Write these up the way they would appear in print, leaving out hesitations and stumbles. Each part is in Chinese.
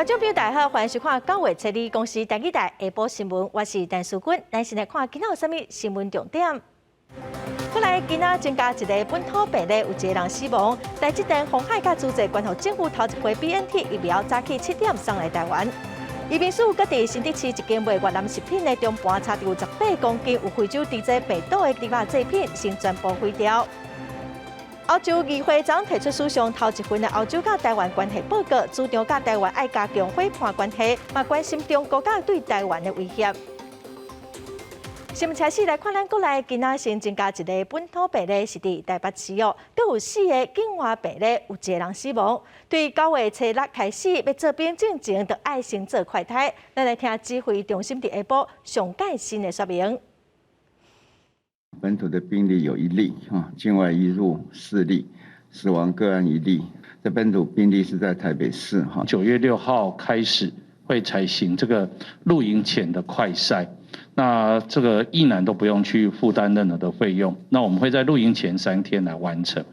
观众朋友大家好，欢迎收看9月7日公司台语台下晡新闻，我是陈淑君。咱先来看今仔有啥物新闻重点。过来，今仔增加一个本土病例，有一个人死亡。在这阵红海甲租界关乎政府头一批 BNT 疫苗早起7点送来台湾。移民署各地新竹市一间卖越南食品的中盘查到18公斤有非洲猪仔病毒的猪肉制品，先全部毁掉。欧洲议会昨提出史上头一份的欧洲甲台湾关系报告，主张甲台湾爱加强伙伴关系，嘛关心中国甲对台湾的威胁。新闻开始来看，咱国内今仔先增加一个本土病例，是伫台北市哦，阁有4个境外病例，有1个人死亡。对9月初6开始要做边境前，就爱先做快筛。咱来听指挥中心伫下晡上盖新的说明。本土的病例有1例，境外移入4例，死亡个案1例。这本土病例是在台北市9月6号开始会采行这个入营前的快筛。那这个役男都不用去负担任何的费用，那我们会在入营前3天来完成，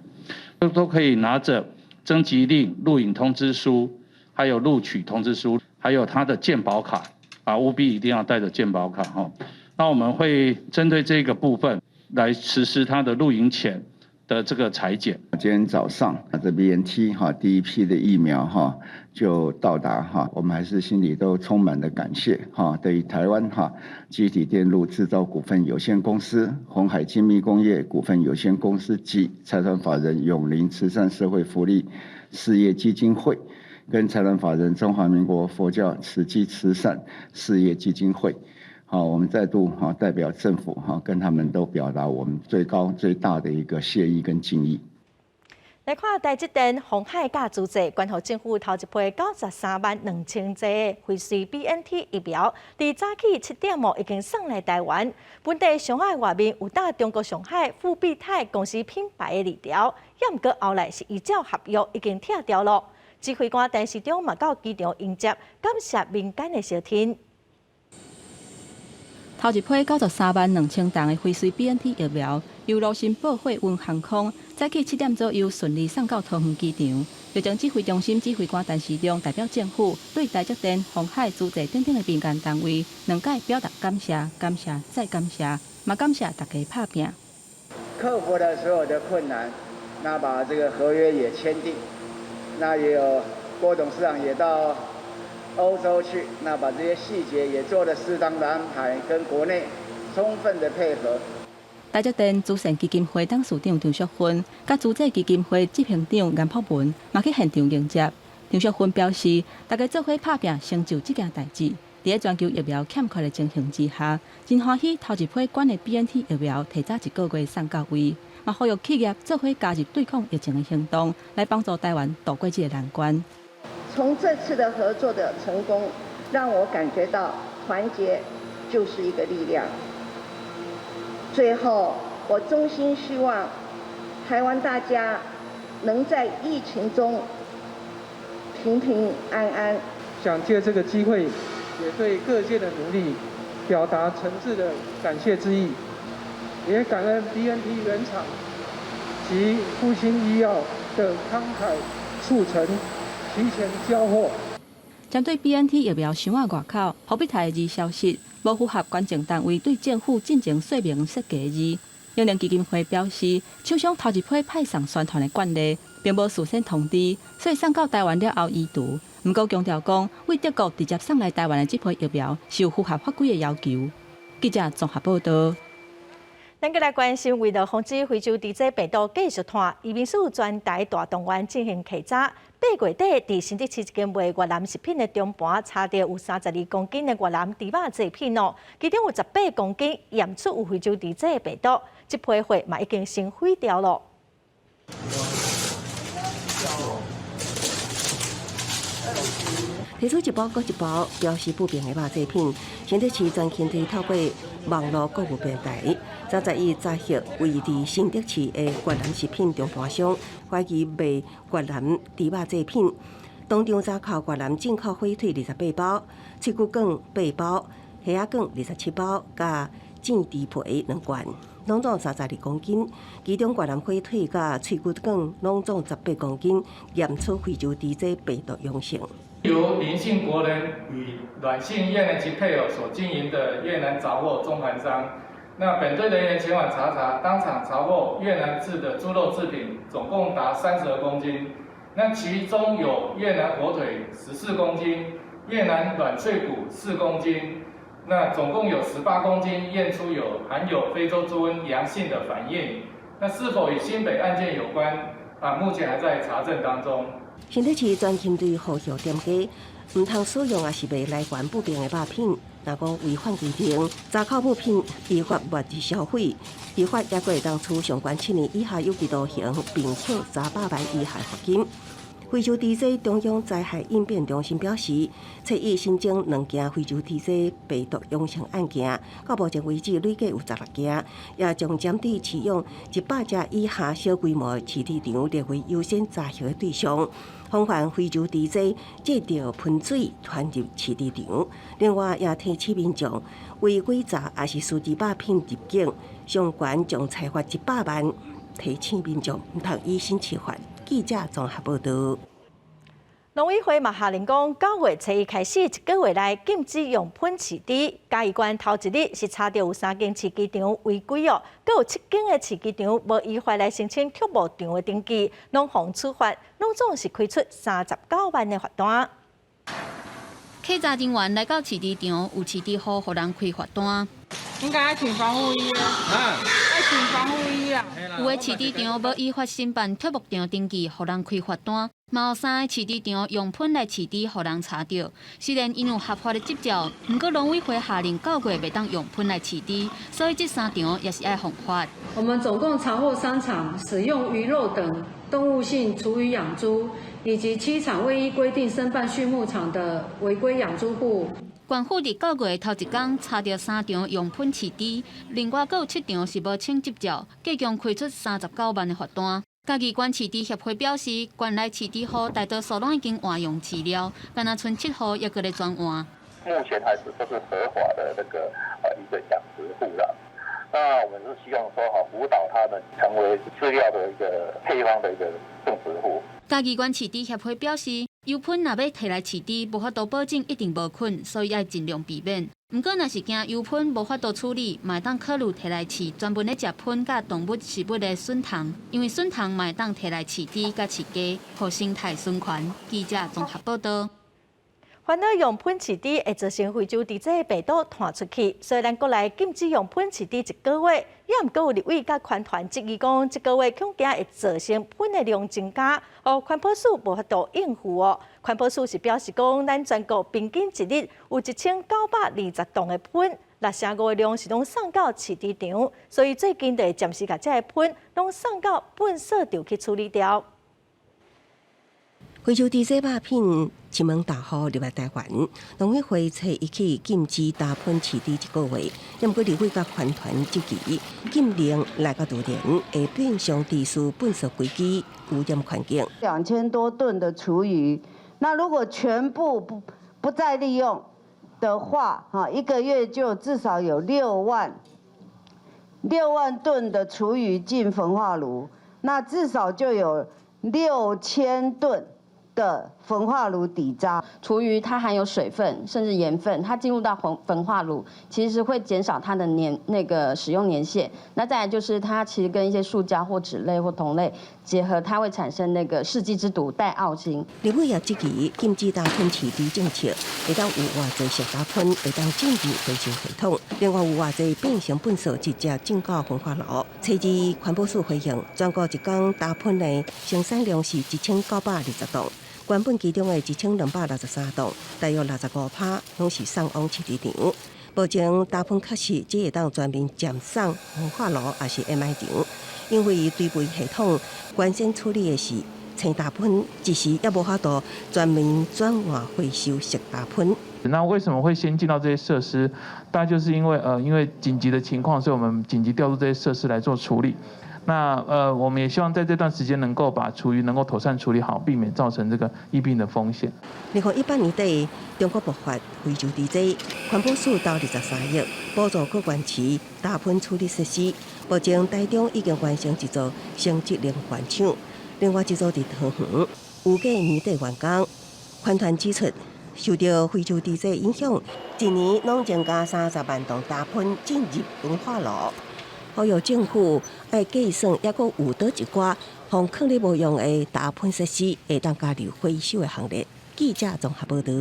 都可以拿着征集令、入营通知书，还有录取通知书，还有他的健保卡啊，务必一定要带着健保卡哈。那我们会针对这个部分来实施他的入营前的这个采检。今天早上这 BNT 第一批的疫苗就到达我们还是心里都充满了感谢对于台湾基体电路制造股份有限公司、鸿海精密工业股份有限公司及财团法人永林慈善社会福利事业基金会，跟财团法人中华民国佛教慈济慈善事业基金会。我们再度代表政府跟他们都表达我们最高最大的一个谢意跟敬意。来看在这阵红海甲租界关乎政府头一批932000剂的辉瑞 BNT 疫苗，伫早起7点已经送来台湾。本地上海外面有打中国上海富必泰公司品牌的字条，也毋过后来是依照合约已经拆掉了。指挥官陈时中嘛到机场迎接，感谢民间的小听。头一批932000吨的辉瑞 BNT 疫苗，由卢森堡货运航空早起7点左右顺利送到桃园机场。药政指挥中心指挥官陈时中代表政府，对台积电、鸿海、租界等等的民间单位，两界表达感谢、感谢再感谢，嘛感谢大家拍拼，克服了所有的困难，那把这个合约也签订，那也有郭董事长也到欧洲去，那把这些细节也做了适当的安排，跟国内充分的配合。台积电慈善基金会董事长张淑芬，甲租界基金会执行长严朴文，嘛去现场迎接。张淑芬表示，大家做伙拍拼成就这件代志。在全球疫苗欠缺的情形之下，真欢喜头一批管的 BNT 疫苗提早1个月送到位，嘛呼吁企业做伙加入对抗疫情的行动，来帮助台湾渡过这个难关。从这次的合作的成功，让我感觉到团结就是一个力量。最后，我衷心希望台湾大家能在疫情中平平安安。想借这个机会，也对各界的努力表达诚挚的感谢之意，也感恩 BNT 原厂及复兴医药的慷慨促成。提前交货。针对 BNT 疫苗箱仔外口伏必泰的字消息，无符合关键单位对政府进行说明设计的字。永联基金会表示，厂商头一批派送宣传的惯例，并无事先通知，所以送到台湾了后移除。不过强调讲，为德国直接送来台湾的这批疫苗是有符合法规的要求。记者综合报道。咱再来关心，为了防止非洲猪仔病毒继续传，移民署专台大动员进行稽查。8月底，伫新竹市一间卖越南食品的中盘，查到有32公斤的越南猪肉制品哦，其中有18公斤验出有非洲猪仔的病毒，这批货嘛已经先毁掉了。提出一包搁一包标示不明的肉制品，新竹市专勤队透过网络购物平台，早在伊查获位伫新竹市的越南食品中盘商，怀疑卖越南猪肉制品，当中查扣越南进口火腿28包、脆骨卷8包、虾仔卷27包，加煎猪皮2罐，拢总32公斤。其中越南火腿甲脆骨卷拢总18公斤，验出非洲猪仔病毒阳性。由林姓国人与阮姓越南籍配偶所经营的越南杂货中盘商。那本队人员前往查查，当场查获越南制的猪肉制品，总共达32公斤。那其中有越南火腿14公斤，越南软脆骨4公斤，那总共有18公斤验出含有非洲猪瘟阳性的反应。那是否与新北案件有关？目前还在查证当中。新北市专勤队呼吁店家唔通使用也是卖来源不明的肉品。若讲违反规定，查扣物品依法没入消费，依法也会当处上关7年以下有期徒刑，并且300万以下罚金。非洲猪瘟中央灾害应变中心表示，测已新增2件非洲猪瘟病毒阳性案件，到目前为止累计有16件，也将针对饲养100只以下小规模饲猪场列为优先查核对象。防范非洲猪瘟借着喷水传入饲猪场，另外也提醒民众违规查也是私制肉品入境，相关将裁罚100万，提醒民众唔通以身试法。记者综合报道。农委会嘛下令讲，9月初1开始1个月内禁止用喷饲猪。嘉义县头一日是查到有3间饲鸡场违规哦，阁有7间的饲鸡场无依法来申请畜牧场的登记，拢防处罚，拢总是开出39万的罚单。稽查人员来到饲猪场，有饲猪户互人开罚单。应该要穿防护衣啊！要穿防护衣啊！有的饲猪场无依法申办畜牧场登记，互人开罚单。嘛有3个饲猪场用喷来饲猪，互人查到。虽然因有合法的执照，不过农委会下令9月袂当用喷来饲猪，所以这3场也是爱罚罚。我们总共查获3场使用鱼肉等动物性厨余养猪，以及7场未依规定申办畜牧场的违规养猪户。县府伫9月头1天查到3场用喷饲猪，另外阁有7场是无请执照，计共开出39万的罚单。嘉义县饲猪协会表示，县内饲猪户大多数拢已经换用饲料，敢若剩7户也搁咧转换。目前还是都是合法的一个养殖户啦。那我们是希望说辅导他们成为饲料的一个配方的一个种植户。嘉义县饲猪协会表示，油喷若要摕来饲猪，无法度保证一定无菌，所以要尽量避免。不过，若是惊油喷无法度处理，嘛会当考虑摕来饲专门咧食喷甲动物食物的笋虫，因为笋虫嘛会当摕来饲猪甲饲鸡，互生态循环。记者综合报道。烦恼用喷饲猪会造成非洲猪瘟病毒传出去，虽然国内禁止用喷饲猪1个月，也毋过有立委甲环团质疑讲，1个月恐惊会造成喷的量增加，环保署无法度应付哦。环保署是表示讲，咱全国平均一日有1920吨的喷，65%的量是拢送到饲猪场，所以最近就会暂时把这个喷拢送到粪扫场去处理掉。非洲猪瘟肉品亲门大户入来台湾，农委会初1起禁止打喷饲猪1个月，也毋过立委甲环团质疑，禁令来到2年，会变相低俗粪扫规矩，污染环境。2000多吨的厨余，那如果全部不再利用的话，1个月就至少有6万吨的厨余进焚化炉，那至少就有6000吨的焚化炉底渣。厨余它含有水分甚至盐分，它进入到焚化炉，其实会减少它的使用年限。那再来就是它其实跟一些塑胶或纸类或铜类结合，它会产生世纪之毒戴奥辛。立委也质疑禁止打喷饲猪政策，会当有偌济石打喷，会当进入回收系统。另外有偌济变成粪扫直接进到焚化炉。初二环保署回应，全国一天打喷的生产量是1920吨。原本其中的1263吨，大约65%拢是送往饲猪场。目前打喷确实只会当全面暂送焚化炉，也是 MI 场，因为堆肥系统原先处理的是青大喷，一时也无法度全面转换回收石大喷。那为什么会先进到这些设施？大概就是因为紧急的情况，所以我们紧急调入这些设施来做处理。那我们也希望在这段时间能够把厨余能够妥善处理好，避免造成这个疫病的风险。2018年底，中国爆发非洲猪瘟，环保署投23亿补助各县市打喷处理设施。目前台中已经完成一座升级能源厂，另外一座伫桃园，预计年底完工。环团指出，受到非洲地震影响，一年拢增加30万吨大喷进入焚化炉。呼吁政府要计算，抑阁有倒一寡防抗力无用的大喷设施，会当加入回收的行列。记者综合报道。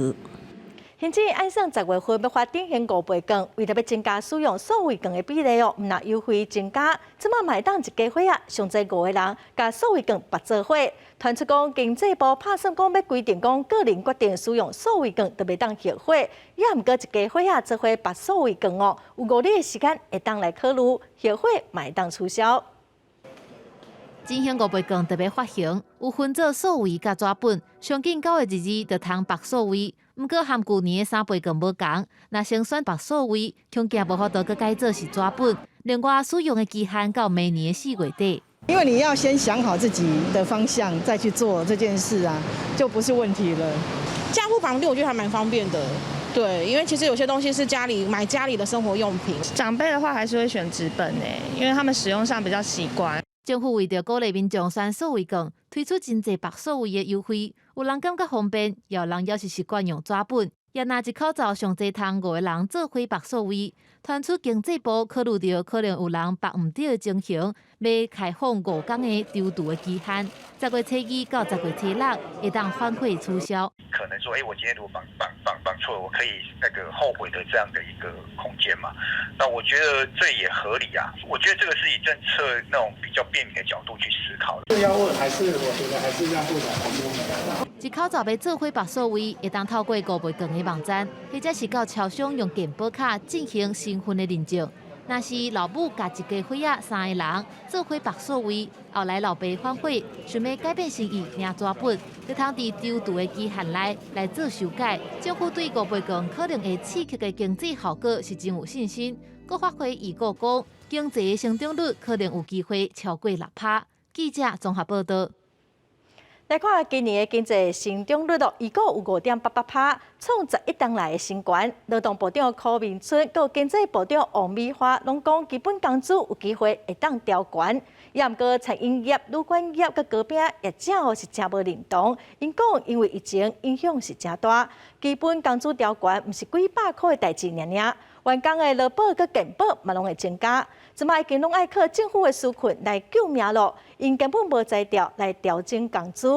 现至按算10月份要发展现5倍券，为了要增加使用数位券的比例唔若优惠增加，即马买当一家伙啊，上侪5个人甲数位券绑做伙。传出讲经济部拍算讲要规定讲个人决定使用数位券，就袂当后悔。也毋过一家伙啊做伙绑数位券哦，有5日的时间会当来考虑，后悔买当取消。进行5倍券特别发行，有分做数位甲纸本，上紧9月1日就通绑数位。毋过含旧年的3倍券无同，若先选绑数位，恐惊无法度佮改做是纸本。另外使用的期限到明年的4月底。因为你要先想好自己的方向，再去做这件事啊，就不是问题了。家户绑定我觉得还蛮方便的。对，因为其实有些东西是买家里的生活用品。长辈的话还是会选纸本因为他们使用上比较习惯。政府为着鼓励民众选数位券，推出真侪绑数位的优惠，有人感觉方便，也有人也是习惯用纸本。也拿一口罩上侪通5个人做伙绑数位，传出经济部考虑到可能有人绑唔对的情形，要开放5天的丢除的期限，10月初2到10月初6会当反馈取消。可能说，我今天如果绑错了，我可以后悔的这样的一个空间嘛？那我觉得这也合理啊。我觉得这个是以政策那种比较便民的角度去思考的。要问还是我觉得还是让部长来说。一口罩要做伙绑数位，会当透过5倍券的网站，或者是到超商用健保卡进行身份的认证。若是老母加一家伙仔3个人做伙绑数位，后来老爸反悔，想要改变心意领纸本，就通伫丢除的期限内来做修改。政府对5倍券可能会刺激的经济效果是真有信心。佮发挥预告讲，经济的成长率可能有机会超过6%。记者综合报道。来看今年的经济成长率预估有5.88%，创11年来的新高。劳动部长柯明春佮经济部长王美花拢讲，基本工资有机会会当调悬。也毋过，餐饮业、旅馆业佮糕饼业者是真无认同。因讲，因为疫情影响是真大，基本工资调悬毋是几百块的代志尔。员工的劳保佮健保嘛拢会增加，即卖已经拢爱靠政府的纾困来救命咯，因根本无才调来调整工资。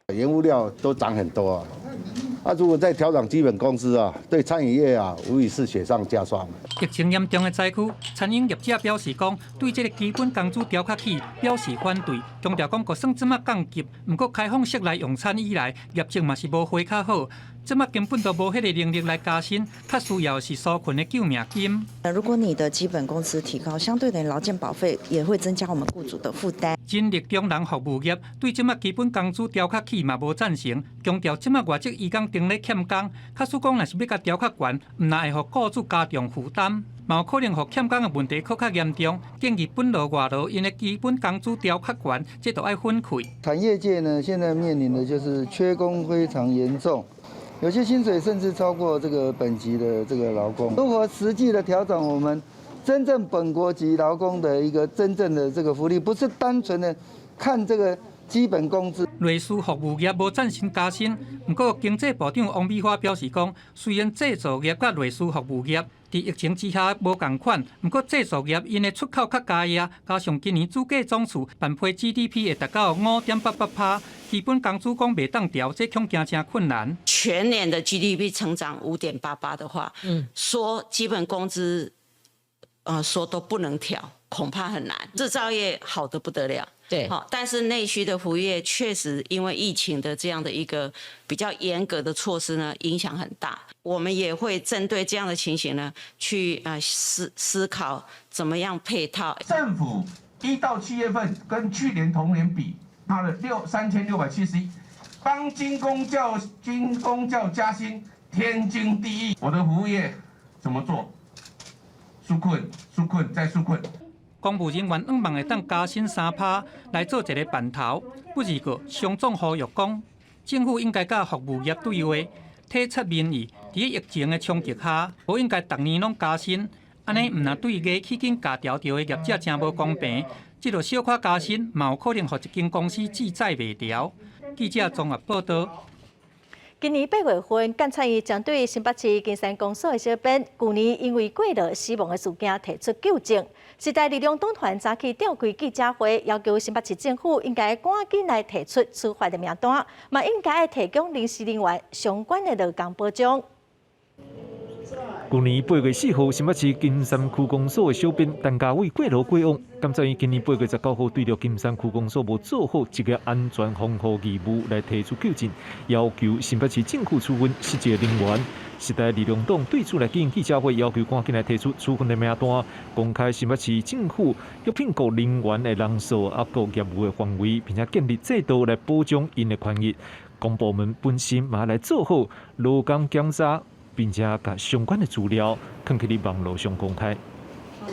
原物料都涨很多如果再调整基本工资对餐饮业无疑是雪上加霜。疫情严重的灾区，餐饮业者表示讲，对这个基本工资调卡起表示反对，强调讲，就算即马降级，不过开放式来用餐以来，业绩嘛是无花较好。这么根本都无迄个能力来加薪，较需要是纾困的救命金。如果你的基本工资提高，相对的劳健保费也会增加我们雇主的负担。人力中人服务业对这么基本工资调较起嘛无赞成，强调这么外籍移工定咧欠工，假使讲若是要甲调较悬，唔那会互雇主加重负担，嘛有可能互欠工的问题更较严重。建议本劳外劳因的基本工资调较悬，这都要分开。产业界呢，现在面临的就是缺工非常严重。有些薪水甚至超过这个本级的这个劳工。如何实际的调整我们真正本国籍劳工的一个真正的这个福利，不是单纯的看这个基本工资。类似服务业无赞成加薪，不过经济部长王美花表示讲，虽然制造业甲类似服务业伫疫情之下无共款，不过制造业因的出口较加压，加上今年主计总处办批 GDP 会达到5.88%，基本工资讲袂当调，这恐惊真困难。全年的 GDP 成长5.88%的话，说基本工资，说都不能调，恐怕很难。制造业好得不得了。对，好，但是内需的服务业确实因为疫情的这样的一个比较严格的措施呢，影响很大。我们也会针对这样的情形呢，去思考怎么样配套。政府1到7月份跟去年同年比，它的3671，帮军公教加薪天经地义。我的服务业怎么做？纾困再纾困。公务人员望会当加薪3%来做一个办头，不如个上总呼吁讲，政府应该甲服务业对话，体察民意。伫疫情的冲击下，无应该逐年拢加薪，安尼毋但对牙起紧加调调的业者真无公平。即落小可加薪，嘛有可能互一间公司志在袂调。记者综合报道。今年8月份，检察院将对新北市金山公所的小编去年因为过劳死亡的事件提出纠正。时代力量党团早起召开记者会，要求新北市政府应该赶紧来提出处罚的名单，嘛应该提供临时人员相关的劳工保障。去年8月4号，新北市金山区公所的小编陈家伟过劳过往，检察院今年8月19号对着金山区公所无做好职业安全防护义务来提出纠正，要求新北市政府处分失职人员。时代力量党对此来进行记者会，要求赶紧来提出处分的名单，公开新北市政府约聘雇人员的人数、还有业务的范围，并且建立制度来保障因的权益。公部门本身嘛来做好劳工检查，并且把相关的资料放去网络上公开。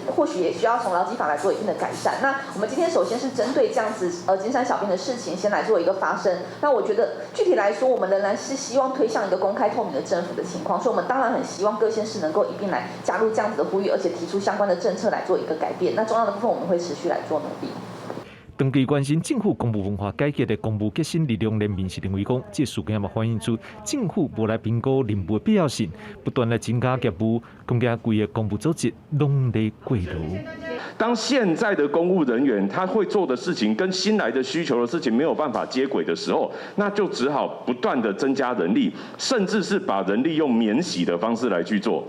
或许也需要从劳基法来做一定的改善。那我们今天首先是针对这样子金山小编的事情，先来做一个发声。那我觉得具体来说，我们仍然是希望推向一个公开透明的政府的情况，所以我们当然很希望各县市能够一并来加入这样子的呼吁，而且提出相关的政策来做一个改变。那重要的部分我们会持续来做努力。长期关心政府公务文化改革的公务革新力量联盟是认为讲，这事件嘛反映出政府无来评估任务的必要性，不断来增加业务，更加规个公务组织拢在过劳。当现在的公务人员他会做的事情跟新来的需求的事情没有办法接轨的时候，那就只好不断的增加人力，甚至是把人力用免洗的方式来去做。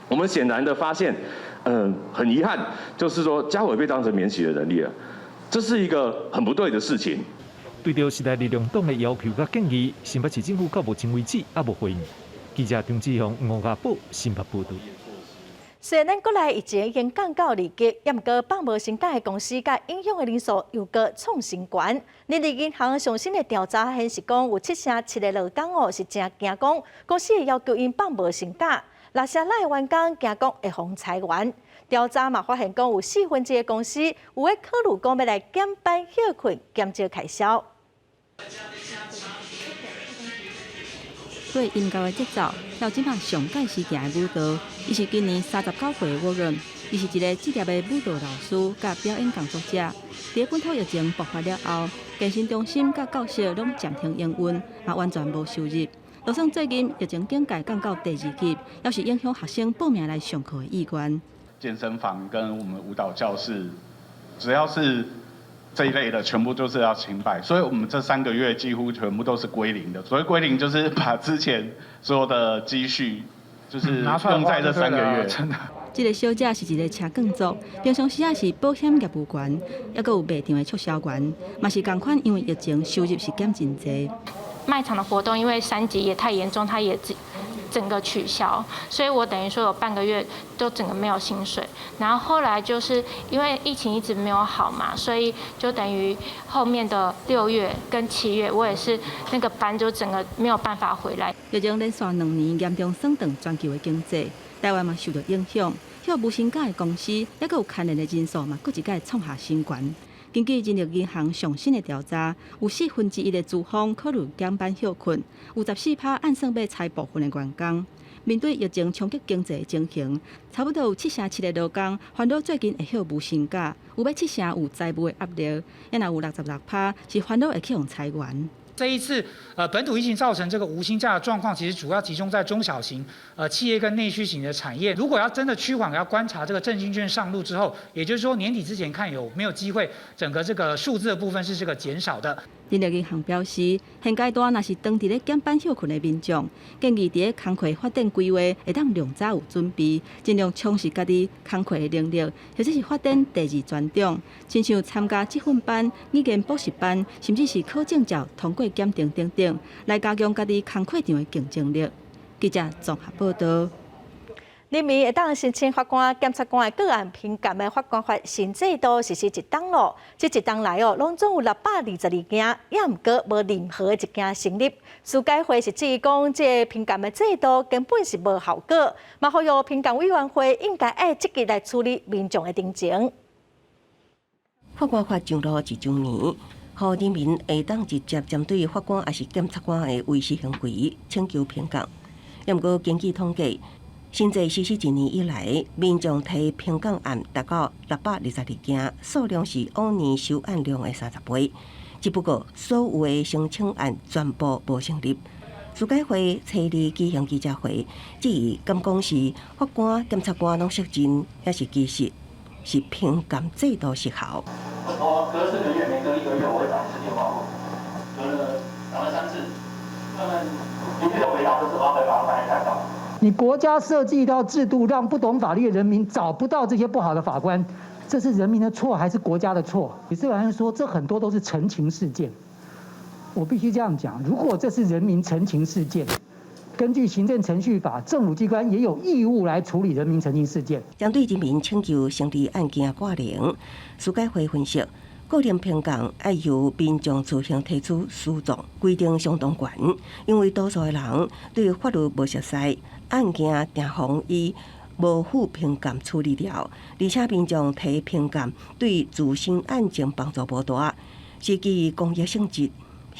我们显然的发现，很遗憾，就是说家委被当成免洗的人力了。这是一个很不对的事情。对着时代力量党的要求和建议，新北市政府到目前为止也无回应。记者张志雄、吴家宝新北报道。虽然咱国内疫情已经降到2级，也毋过放无薪假的公司甲影响的人数又个创新高。人力银行上新的调查显示，讲有7%的劳工是真惊讲公司会要求因放无薪假，6%的员工惊讲会防裁员。调查嘛发现，讲有1/4的公司有在考虑讲要来减班休困，减少开销。对应教的节奏，调整下上届时行的舞蹈，伊是今年39岁的沃润，伊是一个职业的舞蹈老师甲表演工作者。在本土疫情爆发了后，健身中心甲教室拢暂停营运，嘛完全无收入。就算最近疫情警戒降到第2级，也是影响学生报名来上课的意愿。健身房跟我们舞蹈教室，只要是这一类的，全部就是要清白，所以我们这3个月几乎全部都是归零的。所谓归零，就是把之前所有的积蓄，就是用在这3个月。真的。这个小姐是一个车工族，平常时也是保险业务员，还佫有卖场的促销员，嘛是同款，因为疫情收入是减真济。卖场的活动因为3级也太严重，它也整个取消，所以我等于说有半个月都整个没有薪水。然后后来就是因为疫情一直没有好嘛，所以就等于后面的6月跟7月，我也是那个班就整个没有办法回来。疫情连续2年严重损断全球的经济，台湾嘛受到影响。迄无薪假的公司，还佫有牵连的人数嘛，佫一届创下新高。根据人力银行上新的调查，有1/4的资方考虑减班休困，有14%按算要裁部分的员工。面对疫情冲击经济的情形，差不多有7%的劳工烦恼最近会休无薪假，有要7%有债务的压力，也有66%是烦恼会去用裁员。这一次，本土疫情造成这个无薪假的状况，其实主要集中在中小型企业跟内需型的产业。如果要真的趋缓，要观察这个振兴券上路之后，也就是说年底之前看有没有机会，整个这个数字的部分是这个减少的。人力银行表示，现阶段若是当伫咧减班休困的民众，建议伫咧工课发展规划会当量早有准备，尽量充实家己工课的能力，或者是发展第2专长，亲像参加积分班、语言补习班，甚至是考证照、通过检定等等，来加强家己工课场的竞争力。记者综合报道。人民会当申请法官、检察官的个案评鉴的法官法新制度实施1档咯，这1档来拢总有622件，也毋过无任何一件成立。司改会是质疑讲，这评鉴的制度根本是无效果，嘛呼吁评鉴委员会应该要积极来处理民众的定情。法官法上路1周年，互人民会当直接针对法官也是检察官的违宪行为请求评鉴。也毋过根据统计，新制实施1年以来，民众提评鉴案达到622件，数量是往年收案量的30倍。只不过所有的申请案全部无成立。司改会初二举行记者会，质疑敢讲是法官、检察官拢失真，还是其实是评鉴制度失效？我隔4个月，每隔1个月我会找一次电话，讲了3次，他们一切的回答都是我要把法院看到。你国家设计一套制度，让不懂法律的人民找不到这些不好的法官，这是人民的错还是国家的错？李世兰说，这很多都是陈情事件。我必须这样讲，如果这是人民陈情事件，根据行政程序法，政府机关也有义务来处理人民陈情事件。针对人民请求胜利案件挂零，司改会分析，个人评鉴要由民众自行提出诉状，规定相当悬，因为多数的人对法律无熟悉，案件定妨以无负评鉴处理掉，而且民众提评鉴对自身案情帮助无大，是基于公益性质。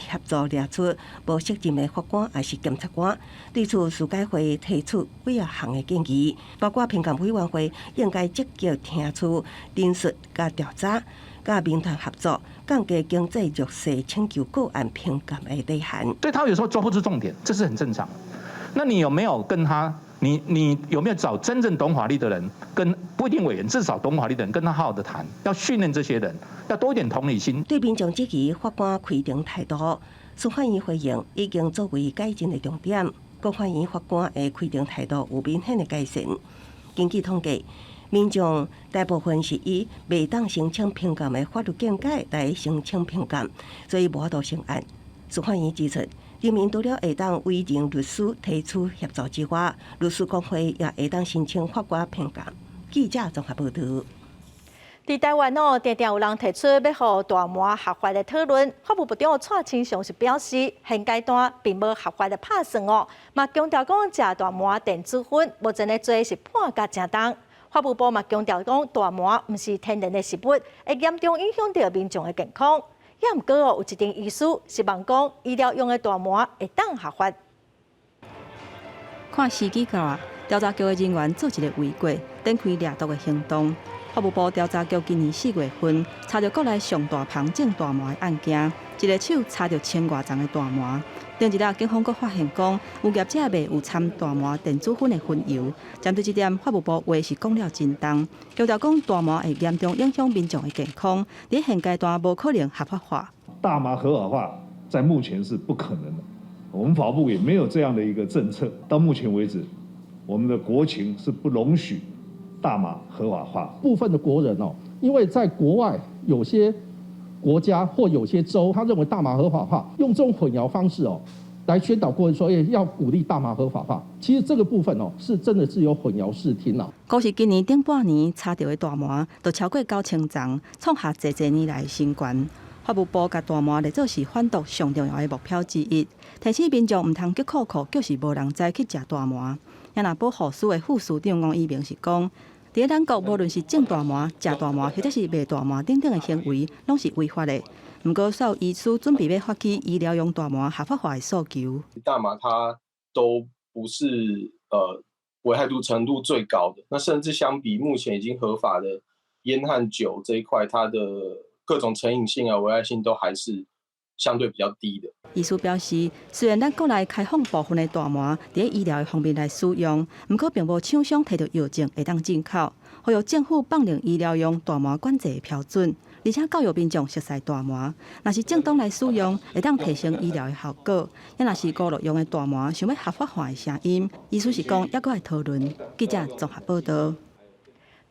协助列出无适任的法官还是检察官，对此司改会提出几啊项的建议，包括评鉴委员会应该积极听取陈述、甲调查、甲民团合作，降低经济弱势请求个案评鉴的内涵。所以他有时候抓不住重点，这是很正常。那你有没有跟他？你有没有找真正懂法律的人，跟不一定委员，至少懂法律的人跟他好好的谈，要训练这些人，要多一点同理心。对民众质疑法官开庭态度，司法院回应已经作为改进的重点，各欢迎法官的开庭态度有明显的改善。根据统计，民众大部分是以未当申请评鉴的法律见解来申请评鉴，所以无法度成案。司法院指出，人民除了会当委任律师提出协助之外，律师工会也会当申请法官评鉴。记者综合报道。在台湾常常有人提出要予大麻合法的讨论，法务部长蔡清祥是表示，现阶段并无合法的拍算嘛强调讲食大麻电子烟目前的做是判甲正当。法务部嘛强调讲大麻毋是天然的食物，会严重影响到民众的健康。也毋过有一定意思，希望讲医疗用的大麻会当合法。看时机到啊，调查局的人员做一个违规、展开掠夺的行动。法务部调查局今年4月份查到国内上大棚种大麻的案件，一个手查到1000多丛的大麻。另一日，警方阁发现讲有业者卖有掺大麻电子烟的烟油。针对这点，法务部话是讲了真重，强调讲大麻会严重影响民众的健康，在现阶段无可能合法化。大麻合法化在目前是不可能的，我们法务部也没有这样的一个政策。到目前为止，我们的国情是不容许大麻合法化。部分的国人因为在国外有些国家或有些州，他认为大麻合法化，用这种混淆方式来宣导国人说，要鼓励大麻合法化。其实这个部分是真的是有混淆视听啦。估是今年顶半年查到的大麻，就超过9000丛，创下济年来新高。法务部甲大麻列作是贩毒上重要的目标之一，提醒民众毋通急口口，就是无人知去食大麻。也那保护司的副司长王一鸣是讲，伫咱国无论是种大麻、食大麻，或者是卖大麻等等的行为，拢是违法的。不过，所有医师准备要发起医疗用大麻合法化的诉求。大麻它都不是危害度程度最高的，那甚至相比目前已经合法的烟和酒这一块，它的各种成瘾性啊、危害性都还是相对比较低的。医师表示，虽然咱国内开放部分的大麻伫医疗的方面来使用，不过并无厂商摕到药证会当进口，呼吁政府放定医疗用大麻管制的标准，而且教育民众熟悉大麻，若是正当来使用，会当提升医疗的效果。也若是孤立用的大麻，想要合法化的声音，医师是讲抑阁会讨论。记者综合报道。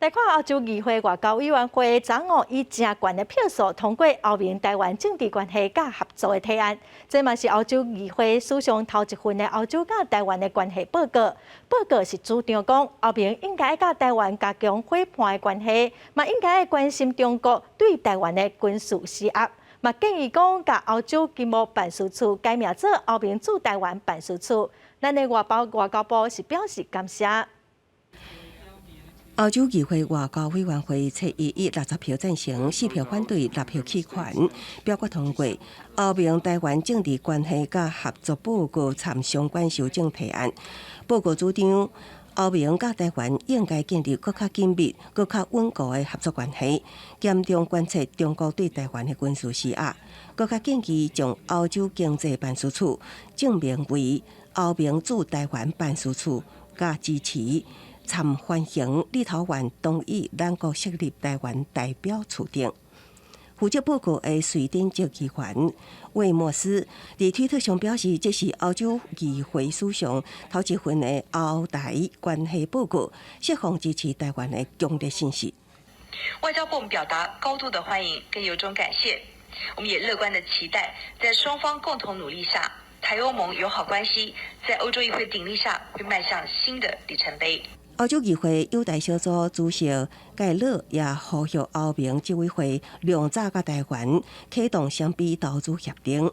来看欧洲议会外交委员会昨午以正悬的票数通过欧盟台湾政治关系甲合作的提案，这嘛是欧洲议会史上头一份的欧洲甲台湾的关系报告。报告是主张讲，欧盟应该甲台湾加强伙伴的关系，嘛应该关心中国对台湾的军事施压，嘛建议讲，甲欧洲经贸办事处改名做欧盟驻台湾办事处。咱的外交部是表示感谢。欧洲议会外交委员会初一以60票赞成、4票反对、6票弃权，表决通过欧盟台湾政治关系甲合作报告参相关修正提案。报告主张，欧盟甲台湾应该建立更较紧密、更较稳固的合作关系，严重观察中国对台湾的军事施压，更较建议将欧洲经济办事处证明为欧盟驻台湾办事处，甲支持参欢迎立陶宛同意咱国设立台湾代表处等。负责报告的瑞典籍议员魏莫斯在推特上表示，这是欧洲议会史上头一份的欧台关系报告，释放支持台湾的强烈信息。外交部表达高度的欢迎，更由衷感谢。我们也乐观的期待，在双方共同努力下，台欧盟友好关系在欧洲议会鼎力下会迈向新的里程碑。欧洲议会友台小组主席盖勒也呼吁欧盟执委会量早甲台湾启动双边投资协定，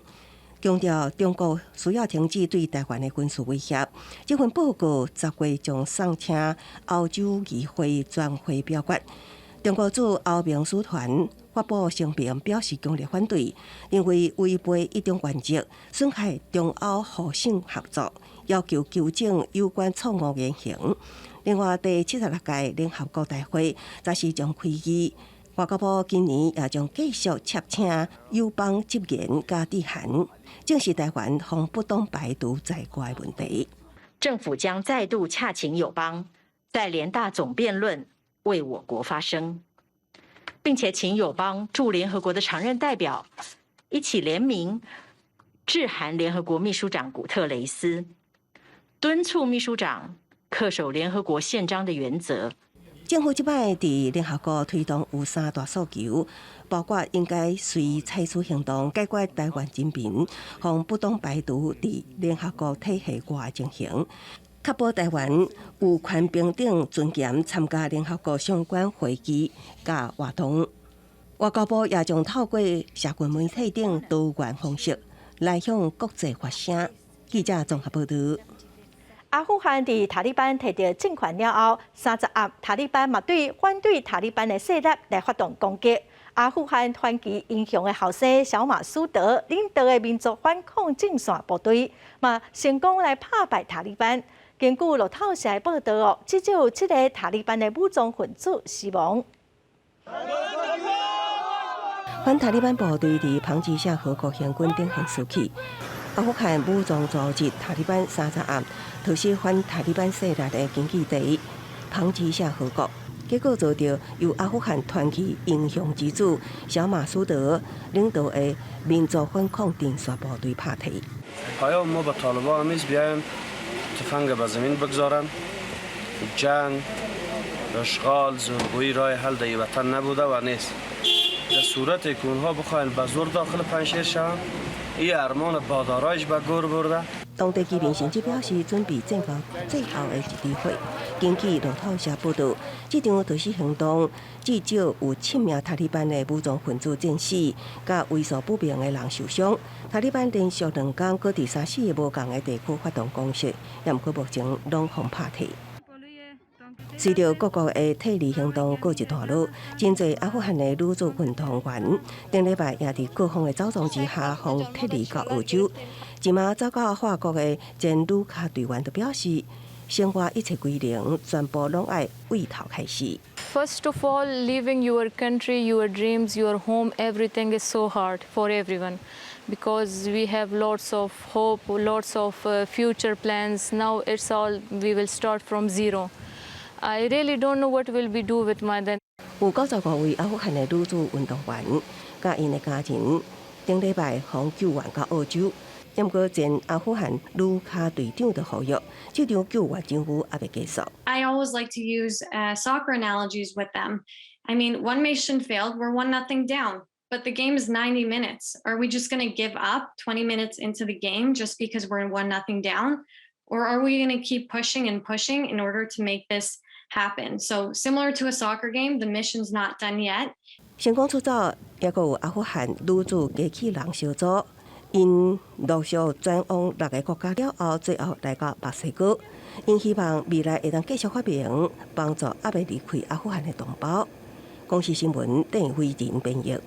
强调中国需要停止对台湾的军事威胁。这份报告10月将送请欧洲议会全会表决。中国驻欧盟使团发布声明表示强烈反对，认为违背一中原则，损害中欧互信合作，要求纠正有关错误言行。另外，第76届联合国大会则是将开议，外交部今年也将继续洽请友邦执言加致函，正视台湾防不当排毒在国的问题。政府将再度洽请友邦，在联大总辩论为我国发声，并且请友邦驻联合国的常任代表一起联名致函联合国秘书长古特雷斯，敦促秘书长恪守联合国宪章的原则。政府即摆伫联合国推动有3大诉求，包括应该随采取行动解决台湾人民防不当排毒伫联合国体系外进行，确保台湾有权平等尊严参加联合国相关会议甲活动。外交部也将透过社群媒体等多元方式来向国际发声。记者综合报道。阿富汗伫塔利班摕到政权了后，30暗塔利班嘛对反对塔利班的势力来发动攻击。阿富汗团结英雄的后生小马苏德领导的民族反抗阵线部队嘛成功来打败塔利班。根据路透社的报道至少有7个塔利班的武装分子死亡。反塔利班部队伫庞吉夏河国行军顶行输起。阿富汗武装组织塔利班30暗突袭反塔利班势力的根据地庞吉夏河国，结果遭到由阿富汗团结英雄之子小马苏德领导的民族反抗阵线部队拍退。آیا ما با طالبان نیز بیایم تفنگ به زمین بگذارند؟ جنگ، اشغال، زورگویی راه حل در وطن نبوده و نیست. در صورتی که اونها بخواهند به زور داخل پنجشیر شوند، این ارمان بادارایش به گور برده. 当地居民甚至表示准备战后最后的一场会。根据路透社报道，这场突袭行动至少有7名塔利班的武装分子战死，甲为数不明的人受伤。塔利班连续2天搁伫34个无同的地区发动攻势，也毋过目前拢互拍退。随着各国的撤离行动告一段落，真侪阿富汗的女子运动员顶礼拜也伫各方的走动之下，互撤离到澳洲。即马走到法国的前女卡队员就表示，生活一切归零，全部拢爱为头开始。First of all, leaving your country, your dreams, your home, everything is so hard for everyone because we have lots of hope, lots of future plans. Now it's all, we will start from zero. I really don't know what will we do with my then. 有95位阿富汗的女子运动员，甲因的家人，顶礼拜互救援到澳洲。不过前阿富汗女卡队长就呼吁，这场救援任务还未结束。I always like to use soccer analogies with them. I mean, one mission failed, we're 1-0 down, but the game is 90 minutes. Are we just going to give up 20 minutes into the game just because we're 1-0 down? Or are we going to keep pushing and pushing in order to make this happen? So similar to a soccer game, the mission's not done yet. 成功出走，也有阿富汗女子机器人小组。因陆续转往6个国家了后，最后来到墨西哥。因希望未来会当继续发明，帮助还未离开阿富汗的同胞。公视新闻邓慧仁编译。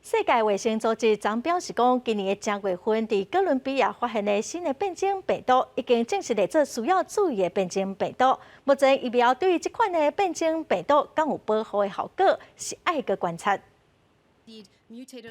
世界卫生组织昨表示讲，今年的正月份伫哥伦比亚发现的新的变种病毒，已经证实了做需要注意的变种病毒。目前疫苗对于这款的变种病毒敢有保护的效果，是爱个观察。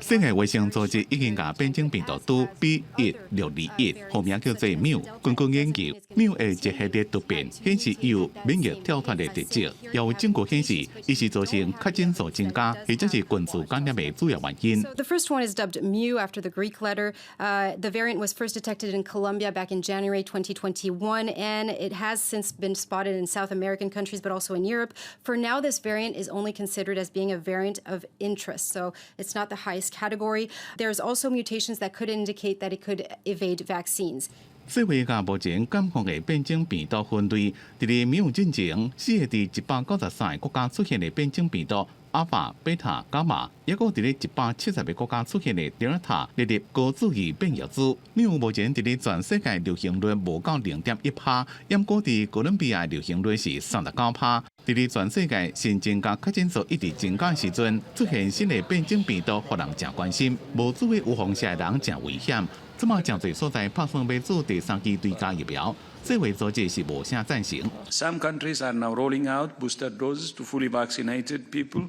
世界卫生组织已经把变种病毒株 B.1.621， 后名叫做缪，根据研究，缪的一系列突变显示有免疫跳脱的特质，也有证据显示，伊是造成确诊数增加，或者是群组感染的主要原因。The first one is dubbed Mu after the Greek letter. The variant was first detected in Colombia back in January 2021, and it has since been spotted in South American countries, but also in Europe. For now, this variant is only considered as being a variant of interest, so it's not the highest category. There's also mutations that could indicate that it could evade vaccines. 世卫甲目前感染的变种病毒分类，伫咧没有进前，4个伫193个国家出现的变种病毒阿法、贝塔、伽马，也个伫咧170个国家出现的德尔塔，列入高注意变异株。缪目前伫咧全世界流行率无到0.1%，淹过伫哥伦比亚流行率是39%。伫咧全世界新增加确诊数一直增加的时阵，出现新的变种病毒，互人真关心。无注意有风险的人真危险。即马真侪所在拍算要做第3期追加疫苗，世卫组织是无啥赞成。Some countries are now rolling out booster doses to fully vaccinated people,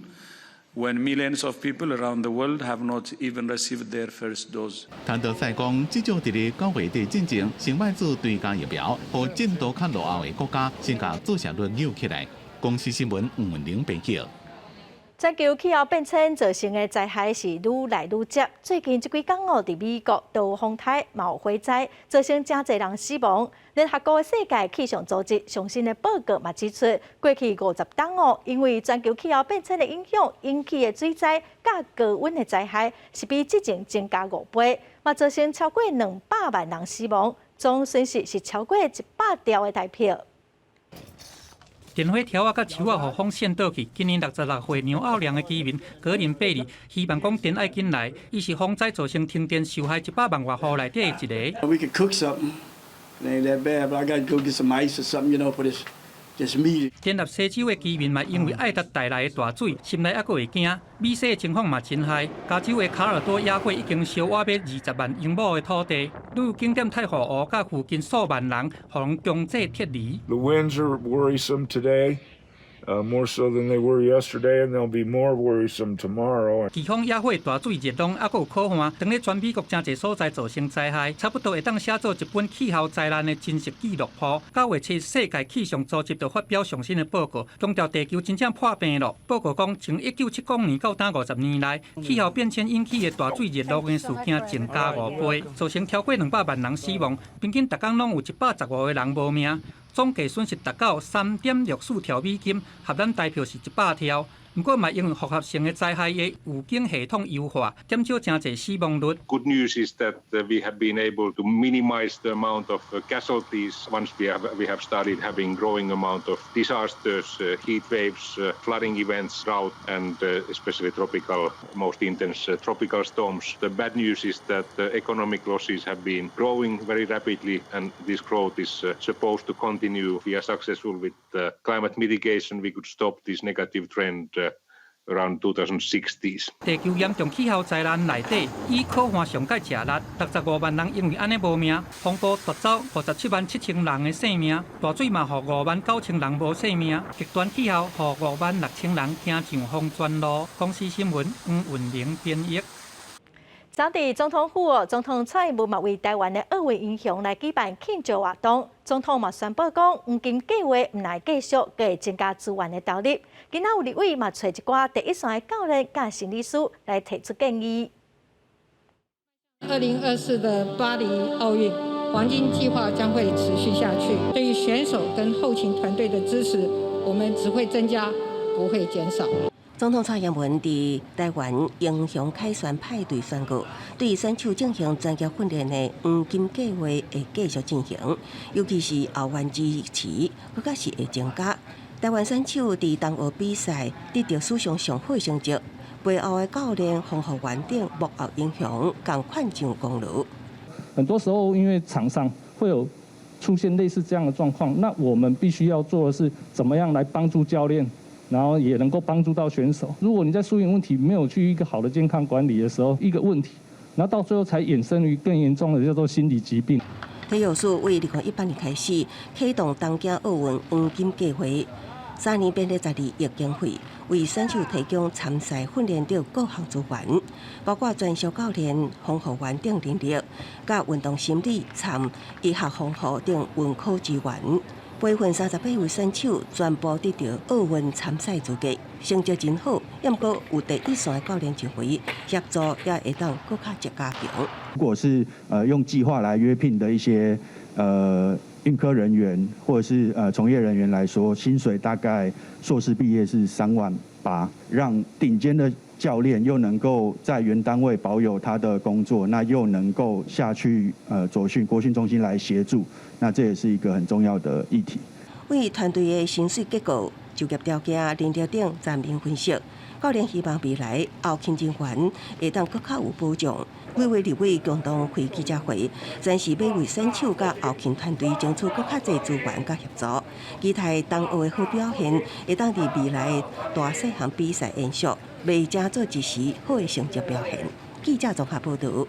when millions of people around the world have not even received their first dose. 谭德赛讲，至少伫咧9月底进前，先卖做追加疫苗，互进度较落后的国家先甲注射率扭起来。公司新闻吴文玲报道。全球气候变迁造成的灾害是愈来愈接，最近这几天哦，伫美国都有风台、有火灾，造成真侪人死亡。联合国的世界气象组织最新的报告嘛指出，过去50天哦，因为全球气候变迁的影响引起的水灾、甲高温的灾害是比之前增加5倍，嘛造成超过200万人死亡，总损失是超过100条的台票。电火条甲树仔互风扇倒去，今年66岁纽奥良的居民格林贝利希望讲电爱紧来，伊是风灾造成停电受害100万外户内底的一个。We could cook something. It ain't that bad, but I got to go get some ice or something, you know, for this meat. 建立西州的居民嘛，因为爱达带来的大水，心内还佫会惊。美西的情况嘛真害，加州的卡尔多野火已经烧瓦灭20万英亩的土地，旅游景点太湖湖甲附近数万人，互人强制撤离。The winds are worrisome today. More so than they were yesterday, and they'll be more worrisome tomorrow. 飓风野火、大水、热浪，还佫有可汗，当咧全美国真侪所在造成灾害，差不多会当写做一本气候灾难的真实记录簿。9月7日，世界气象组织就发表上新的报告，强调地球真正破病了。报告讲，从1970年到当50年来，气候变迁引起的大水、热浪的事件增加5倍，造成超过200万人死亡，平均每天拢有115个人无命。总计损失达到3.64条美金，合咱台票是100条。不过嘛，因为复合性的灾害的预警系统优化，减少真侪死亡率。Good news is that we have been able to minimize the amount of casualties once we have started having growing amount of disasters, heat waves, flooding events, drought, and especially most intense tropical storms. The bad news is that economic losses have been growing very rapidly, and this growth is supposed to continue. If we are successful with climate mitigation, we could stop this negative trend. Around 2060s. 地球严重气候灾难内底，以可汗上界吃力，65万人因为安尼无命；风暴夺走57万7千人的性命；大水嘛，互5万9千人无性命；极端气候，互5万6千人行上风泉路。公司新闻吴文玲编译。昨伫总统府总统蔡英文嘛为台湾的奥运英雄来举办庆祝活动。总统嘛宣布讲，黄金计划唔来继续，佮会增加资源的投入。今仔有立委嘛找一寡第一线的教练甲心理师来提出建议。2024的巴黎奥运黄金计划将会持续下去。对于选手跟后勤团队的支持，我们只会增加，不会减少。总统蔡英文伫台湾英雄凯旋派对宣告，对选手进行专业训练的黄金计划会继续进行，尤其是后援支持，更加是会增加。台湾选手伫冬奥比赛得到史上上好成绩，背后的教练、防护员等幕后英雄共款上功劳。很多时候，因为场上会有出现类似这样的状况，那我们必须要做的是怎么样来帮助教练然后也能够帮助到选手。如果你在输赢问题没有去一个好的健康管理的时候，一个问题，然后到最后才衍生于更严重的叫做心理疾病。体育署为2018年开始启动东京奥运黄金计划，3年编列12亿经费，为选手提供参赛训练等各项资源，包括专属教练、防护员等能力，甲运动心理、参医学防护等运科资源。培训38位选手全部得到奥运参赛资格，成绩真好。也不过有第一线的教练指挥协助，也会当更加加强。如果是用计划来约聘的一些运科人员或者是从业人员来说，薪水大概硕士毕业是3.8万，让顶尖的教练又能够在原单位保有他的工作，那又能够下去左训国训中心来协助，那这也是一个很重要的议题。为团队的薪水结构、就业条件、能力等全面分析，教练希望未来后勤人员会当更较有保障。几位立委共同开记者会，展示每位选手甲后勤团队争取更较侪资源甲协助，期待冬奥的好表现，会当伫未来的大细项比赛延续，为争做一时好的成绩表现。记者综合报道。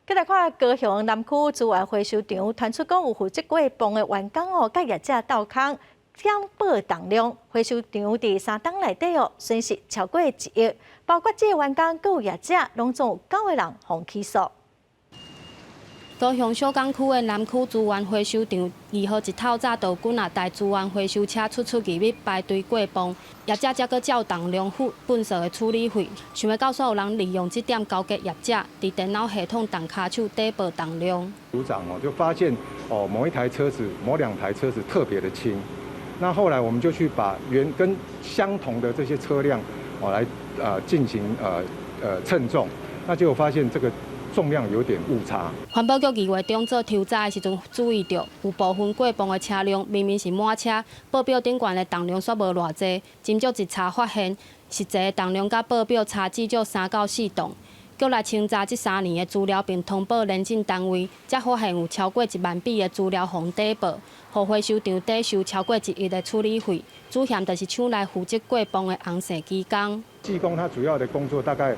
再来看高雄南区资源回收场传出讲有负责过泵的员工甲业者斗空，减报重量，回收场伫3档内底损失超过1亿，包括这员工佮有业者，拢总有9个人被起诉。高雄小港区的南区资源回收场2号一透早就几啊台资源回收车出入密排队过磅，业者则搁照重量粪扫的处理费，想要告诉有人利用这点交给业者，伫电脑系统动卡手底报重量。组长就发现某一台车子、某2台车子特别的轻，那后来我们就去把跟相同的这些车辆来进行称重，那结果发现这个重量有点误差。环保局2月中做抽查的时阵，注意到有部分过磅的车辆明明是满车，报表顶悬的重量却无偌济。经过一查发现，实际的重量甲报表差至少3到4吨。局来清查这3年的资料，并通报认证单位，才发现有超过1万笔的资料互底报，互回收场抵收超过1亿的处理费。主嫌就是厂内负责过磅的红色技工。技工他主要的工作大概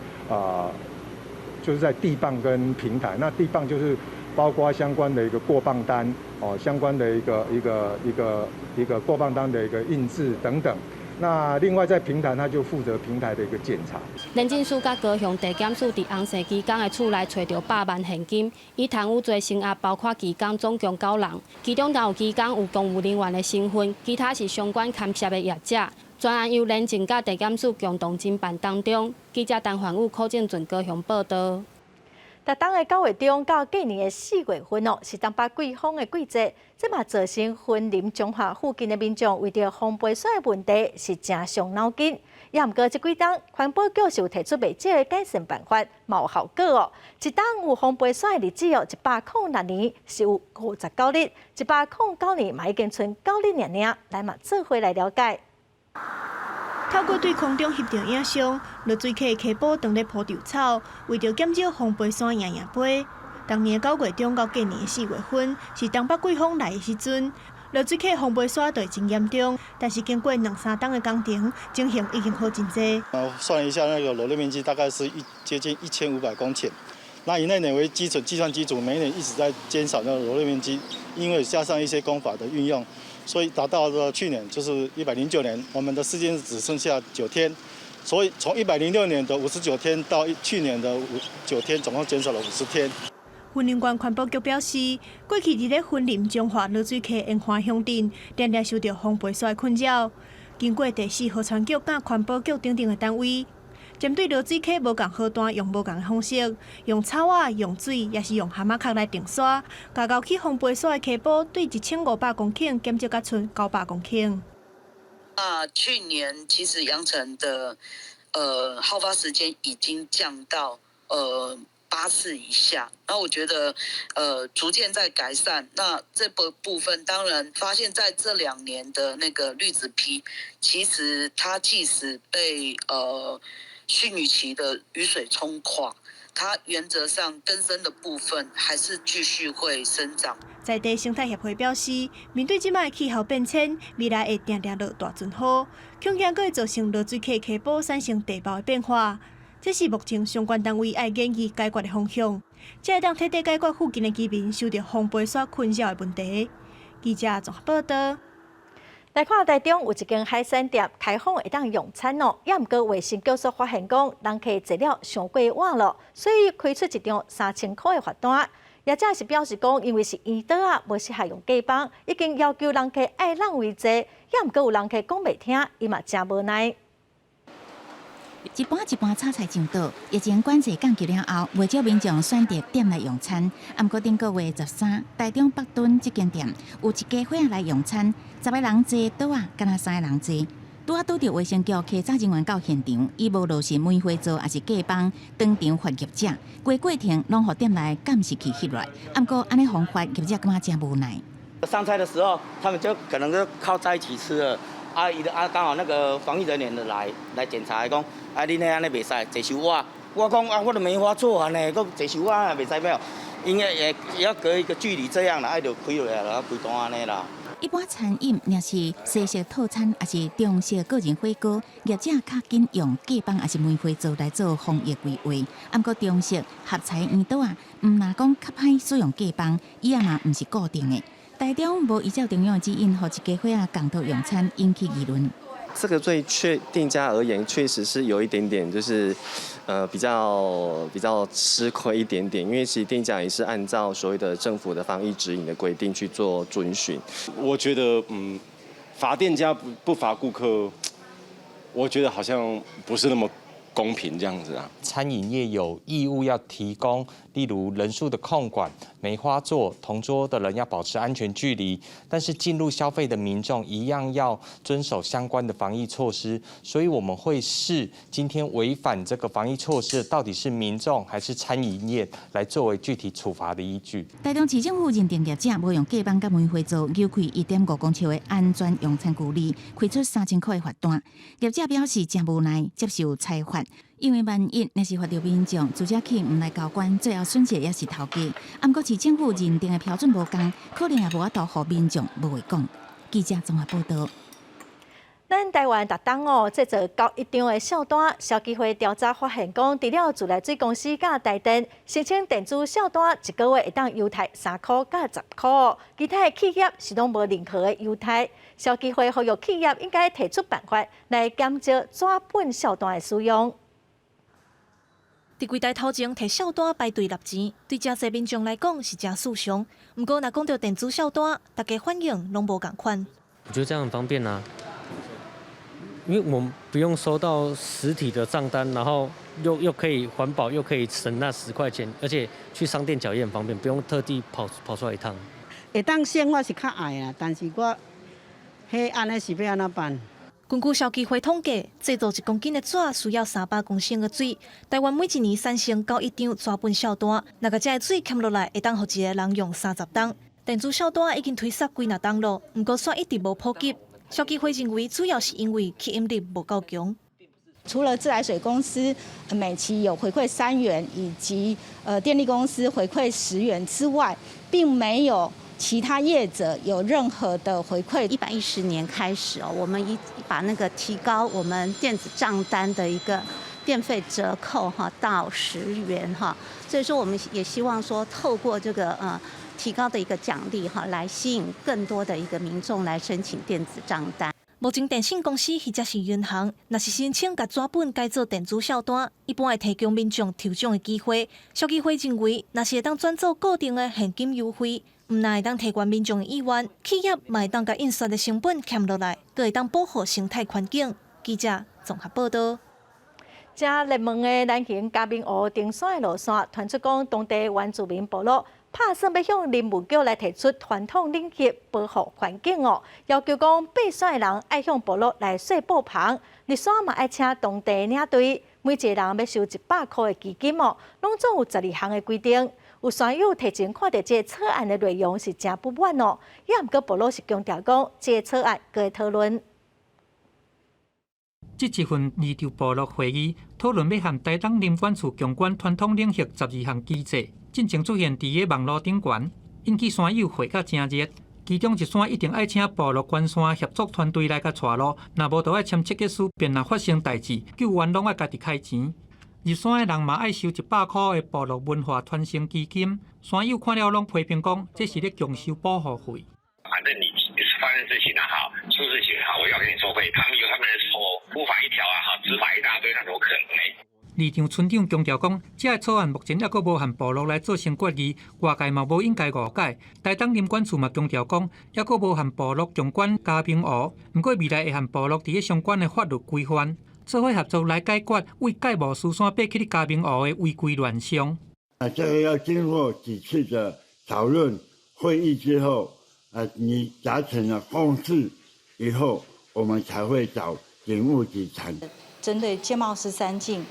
就是在地磅跟平台，那地磅就是包括相关的一个过磅单相关的一个过磅单的一个印制等等。那另外在平台，他就负责平台的一个检查。人证署甲高雄地检署伫红色技工的厝内找到100万现金，以贪污罪声压，包括技工总共9人，其中有技工有公务人员的身份，其他是相关牵涉的业者。专案由人证甲地检署共同侦办当中。记者陈焕武、柯正俊高雄报道。逐当的9月中到隔年的4月份是东北季风的季节，这嘛造成云林彰化附近的民众为着风杯水的问题是真伤脑筋。也毋过这几天环保局是有提出未少的改善办法，嘛有效果哦。一当有风杯水的日子106年是有59日，109年嘛已经剩9日尔。来嘛做伙来了解。透过对空中翕到影像，落水客溪埔当咧铺稻草，为着减少风杯山赢飞。当年9月中到隔年4月份是东北季风来的时阵，落水客风杯山就会真严重。但是经过2-3档的工程，情形已经好真多。算一下，那个裸露面积大概是接近1500公顷。那以那年为基准计算基础，每年一直在减少那个裸露面积，因为加上一些工法的运用。所以达到了去年就是109年，我们的时间只剩下9天，所以从106年的59天到去年的9天，总共减少了50天。云林县环保局表示，过去伫咧云林彰化落水溪烟花乡镇，常常受到风杯水的困扰。经过第4号船局甲环保局等等的单位，针对落水溪无共好单，用无共的方式，用草啊、用水，也是用蛤蟆壳来定沙，加高起风杯沙的溪埔，对1500公顷减少到剩900公顷。去年其实扬尘的耗发时间已经降到8次以下，然后我觉得逐渐在改善。那这部分当然发现，在这2年的那个绿子批，其实它即使被汛雨期的雨水冲垮，它原则上根深的部分还是继续会生长。在地生态协会表示，面对即摆气候变迁，未来会定定落大阵雨，恐惊会造成落水溪溪堡产生地貌的变化。这是目前相关单位爱研究解决的方向，才会当彻底解决附近的居民受到风飞沙困扰的问题。记者综合报道。来看台中有一间海鲜店开放会当用餐哦，也毋过卫生局所发现讲，人客坐了上过晚了，所以开出一张3000块的罚单。业者是表示讲，因为是圆桌啊，无适合用架板，已经要求人客爱让位坐，也毋过有人客讲袂听，伊嘛真无奈。一般炒菜上桌，疫情管制降级了后，未少民众选择店内用餐。毋过顶个月13，台中北屯这间店有一家伙仔来用餐，10个人坐桌啊，敢若3个人坐。拄拄着卫生局稽查人员到现场，伊无落实梅花座还是架板，当场罚业者。规过程拢互店内监视器翕落，毋过安尼方法，业者感觉真无奈。上菜的时候，他们就可能就靠在一起吃了。刚好那个防疫人员的来检查，讲你那安尼袂使坐收碗。我讲我都没法做啊呢，搁坐收碗袂使没有，应该也要隔一个距离这样啦，就开落来了，开单安尼啦。一般餐饮若是西式套餐，还是中式个人火锅，业者较紧用架板还是梅花座来做防疫规划。毋过中式合菜圆桌啊，毋若讲较歹使用架板，伊也嘛毋是固定的。台中无依照中央的指引，和一家伙仔共同用餐，引起议论。这个对店家而言，确实是有一点点，就是比较吃亏一点点，因为其实店家也是按照所谓的政府的防疫指引的规定去做遵循。我觉得，罚店家不罚顾客，我觉得好像不是那么公平这样子啊。餐饮业有义务要提供，例如人数的控管、梅花座、同桌的人要保持安全距离，但是进入消费的民众一样要遵守相关的防疫措施。所以我们会视今天违反这个防疫措施到底是民众还是餐饮业来作为具体处罚的依据。台中市政府认定业者无用架板甲梅花座，扭开1.5公尺的安全用餐距离，开出3000块的罚单。业者表示真无奈接受裁罚。因为万一若是罚到民众，自家去唔来交关，最后损失也是头家。毋过市政府认定的标准无同，可能也无法度互民众无话讲。记者综合报道。咱台湾特当哦，制作高一张的小单，消基会调查发现讲，除了自来水公司甲台电申请电子小单，一个月会当优待3块甲10块哦，其他的企业是拢无任何的优待。消基会呼吁企业应该提出办法来减少纸本小单的使用。伫柜台头前摕小单排队纳钱，对真侪民众来讲是真事常。不过，若讲到电子小单，大家反应拢无共款。我觉得这样很方便啊，因为我们不用收到实体的账单，然后又可以环保，又可以省那10块钱，而且去商店缴也很方便，不用特地跑出来一趟。会当先我是较爱啊，但是我迄安尼是要安怎办？根据消基会统计，制作1公斤的纸需要300公升的水。台湾每一年产生91张纸本小单，若个这水欠落来，会当互一个人用30担。电子小单已经推出几若档咯，不过却一直无普及。消基会认为，主要是因为吸引力无够强。除了自来水公司每期有回馈3元，以及电力公司回馈10元之外，并没有其他业者有任何的回馈。110年开始哦，我们把那个提高我们电子账单的一个电费折扣哈到10元哈，所以说我们也希望说透过这个提高的一个奖励哈，来吸引更多的一个民众来申请电子账单。目前电信公司或者是银行，若是申请甲纸本改做电子小单，一般会提供民众抽奖的机会。消基会认为，若是会当转做固定的现金优惠，唔但会当提高民众的意愿，企业嘛会当甲印刷的成本减落来，佫会当保护生态环境。记者综合报道。正热门的南行嘉明湖登山的路线，传出讲当地原住民部落拍算要向林务局来提出传统领域保护环境哦，要求讲爬山的人爱向部落来说报旁，入山嘛爱请当地领队，每一个人要收100块的基金哦，拢总有12项的规定。有山友提前看到这个草案的内容是真不满哦，也毋过部落是强调讲这个草案佫会讨论。这一份二条部落会议讨论要和台东林管处强管传统领域12项机制，进前出现伫个网络顶悬，引起山友会甲真热。其中一线一定爱请部落关山协作团队来甲带路，若无就爱签切结书，便若发生代志，救援拢爱家己开钱。入山的人嘛爱收100块的部落文化传承基金。山友看了拢批评讲，这是咧强收保护费。反正你发生事情也好，出事情也好，我要给你收费。他们有他们的错，不法一条啊，哈，执法一大堆，那怎么可能呢？里长村长强调讲，这个草案目前还阁无和部落来做成决议，外界嘛无应该误解。台东林管处嘛强调讲，还阁无和部落强管加兵额，不过未来会和部落伫个相关的法律规范，做伙合作来解决为介无疏山爬起的加兵额的违规乱象。这个要经过几次的讨论会议之后，你达成了共识以后，我们才会找林务局谈。针对界貌13境。